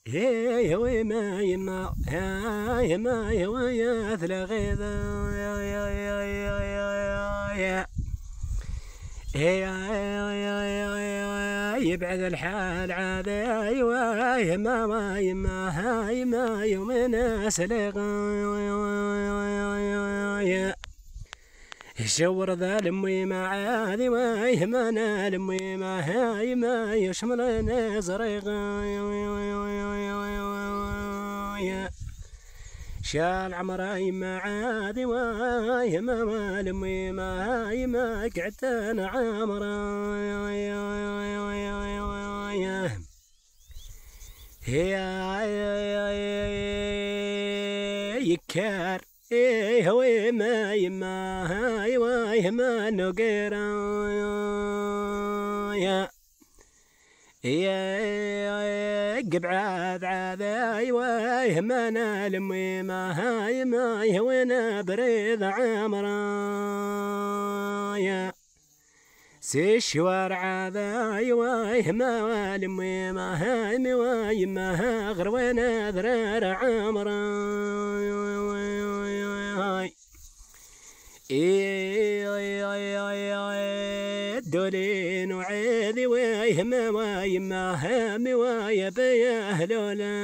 هي وما يما يما يا ثلاغيض يبعد الحال عاد ايوا يما ما يما يما يومنا سلغ الشور ذا لمي ما عادي ما يهمنا لمي ما هاي ما يشملنا زريغ شال عمراي ما عادي ما يهما ما لمي ما هاي ما قعدتنا عمرا يكار هوي ما يما هاي ويهما نقيرا يا قبعاد عذاي ويهما نالمي ما هاي ما يهوينا بريد عمرا يا سيشوار عذاي ويهما والمي ما هاي ويما غروينا ذرار عمرا دولين وعيدي ويهما ويما هامي ويبيا هلولا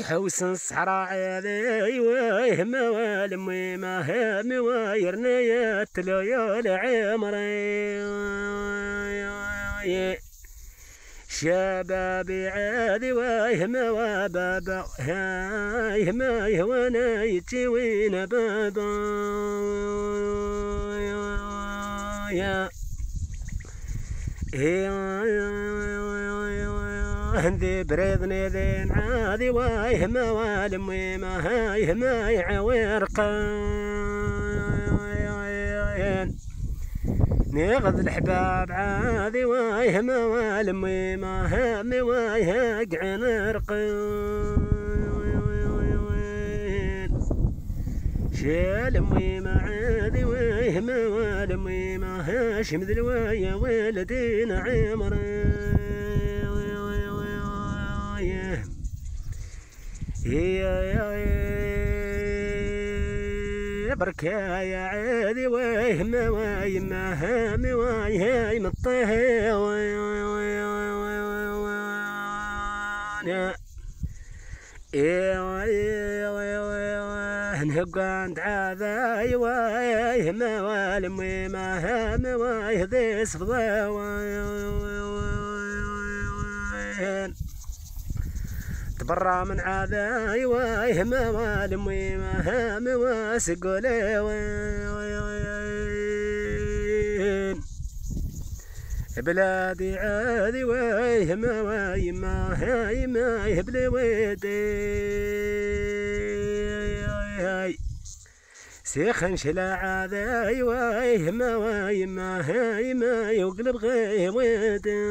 حوسن الصحراء عيدي ويهما والمي ما هامي ويرنيات ليال عمري شبابي عادي ويهما وبابا هايهما يهوانا يتوين بابا هندي بريضني ذين عادي ويهما والمي ما هايهما يعوير قاين نغذ الحباب عادي ويهما والمي ما هامي ويهقعن رقين شالمي ما عادي ويهما والمي ما هاشم ذلوايا ولدين عمرين بركايا عادي ويهما ويما هامي ويهاي مطيه نهق عند عذاي ويهما والمي ما هامي ويهذي صفضاوين تبرع من عذاي ويهما والمي ما هامي وسقولين بلادي عادي ويهما ويما هاي ما يهبلي ويدي سيخن شلا عذاي ويهما ويما هاي ما يقلب غير ويدي